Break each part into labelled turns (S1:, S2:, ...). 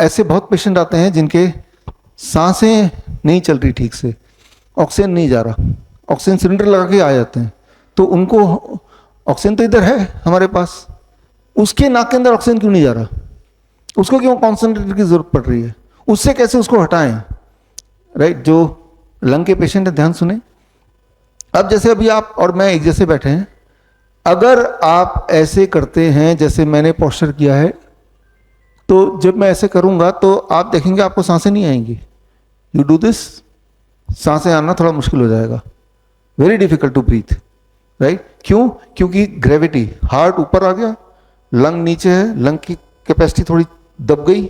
S1: ऐसे बहुत पेशेंट आते हैं जिनके सांसें नहीं चल रही ठीक से, ऑक्सीजन नहीं जा रहा, ऑक्सीजन सिलेंडर लगा के आ जाते हैं, तो उनको ऑक्सीजन तो इधर है हमारे पास, उसके नाक के अंदर ऑक्सीजन क्यों नहीं जा रहा, उसको क्यों कॉन्सेंट्रेटर की जरूरत पड़ रही है, उससे कैसे उसको हटाएं, राइट। जो लंग के पेशेंट है ध्यान सुने। अब जैसे अभी आप और मैं एक जैसे बैठे हैं, अगर आप ऐसे करते हैं जैसे मैंने पोस्चर किया है, तो जब मैं ऐसे करूंगा तो आप देखेंगे आपको सांसें नहीं आएंगी। यू डू दिस, सांसें आना थोड़ा मुश्किल हो जाएगा, very difficult to breathe, right. क्यों? क्योंकि ग्रेविटी, हार्ट ऊपर आ गया, लंग नीचे है, लंग की कैपेसिटी थोड़ी दब गई,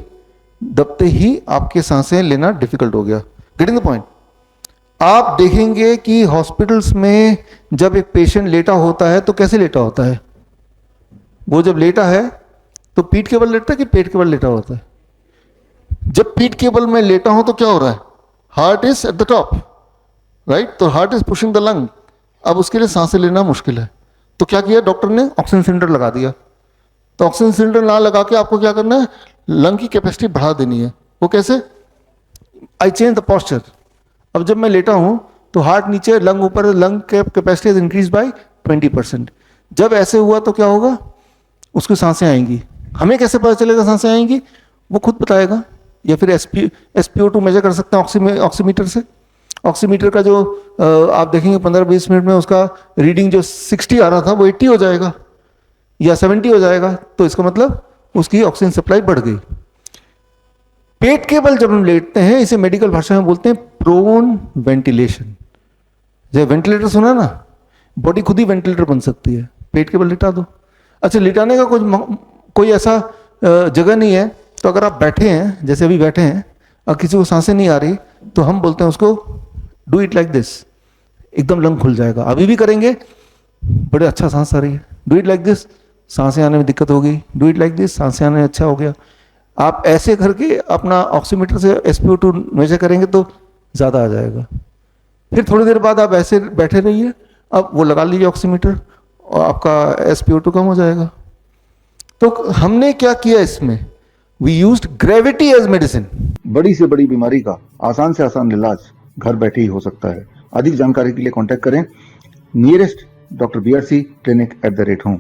S1: दबते ही आपके सांसें लेना डिफिकल्ट हो गया। Getting the point. आप देखेंगे कि हॉस्पिटल्स में जब एक पेशेंट लेटा होता है तो कैसे लेटा होता है, वो जब लेटा है तो पीठ के बल लेटता है कि पेट के बल लेटा होता है। जब पीठ के बल में लेटा हूं तो क्या हो रहा है, heart is at the top, right, तो heart is pushing the lung. अब उसके लिए सांसें लेना मुश्किल है, तो क्या किया डॉक्टर ने, ऑक्सीजन सिलेंडर लगा दिया। तो ऑक्सीजन सिलेंडर ना लगा के आपको क्या करना है, लंग की कैपेसिटी बढ़ा देनी है। वो कैसे, आई चेंज द पोस्चर। अब जब मैं लेटा हूं तो हार्ट नीचे, लंग ऊपर, lung capacity is increase by 20%। जब ऐसे हुआ तो क्या होगा, उसको सांसें आएंगी। हमें कैसे पता चलेगा सांसें आएंगी, वो खुद बताएगा, या फिर SpO2 मेजर कर सकते हैं ऑक्सीमीटर से। ऑक्सीमीटर का जो आप देखेंगे 15-20 मिनट में उसका रीडिंग जो 60 आ रहा था वो 80 हो जाएगा या 70 हो जाएगा, तो इसका मतलब उसकी ऑक्सीजन सप्लाई बढ़ गई। पेट के बल जब हम लेटते हैं, इसे मेडिकल भाषा में बोलते हैं प्रोन वेंटिलेशन। जब वेंटिलेटर सुना ना, बॉडी खुद ही वेंटिलेटर बन सकती है, पेट के बल लिटा दो। अच्छा, लिटाने का कोई ऐसा जगह नहीं है, तो अगर आप बैठे हैं, जैसे अभी बैठे हैं और किसी को सांसें नहीं आ रही, तो हम बोलते हैं उसको डू इट लाइक दिस, एकदम लंग खुल जाएगा। अभी भी करेंगे, बड़े अच्छा सांस आ रही है, डू इट लाइक दिस, सांसें आने में दिक्कत हो गई, डू इट लाइक दिस, सांसें आने में अच्छा हो गया। आप ऐसे करके अपना ऑक्सीमीटर से SpO2 मेजर करेंगे तो ज़्यादा आ जाएगा। फिर थोड़ी देर बाद आप ऐसे बैठे रहिए, अब वो लगा लीजिए ऑक्सीमीटर और आपका SpO2 कम हो जाएगा। तो हमने क्या किया इसमें, we used gravity as medicine.
S2: बड़ी से बड़ी बीमारी का आसान से आसान इलाज घर बैठे ही हो सकता है। अधिक जानकारी के लिए कांटेक्ट करें nearest Dr. BRC clinic @home।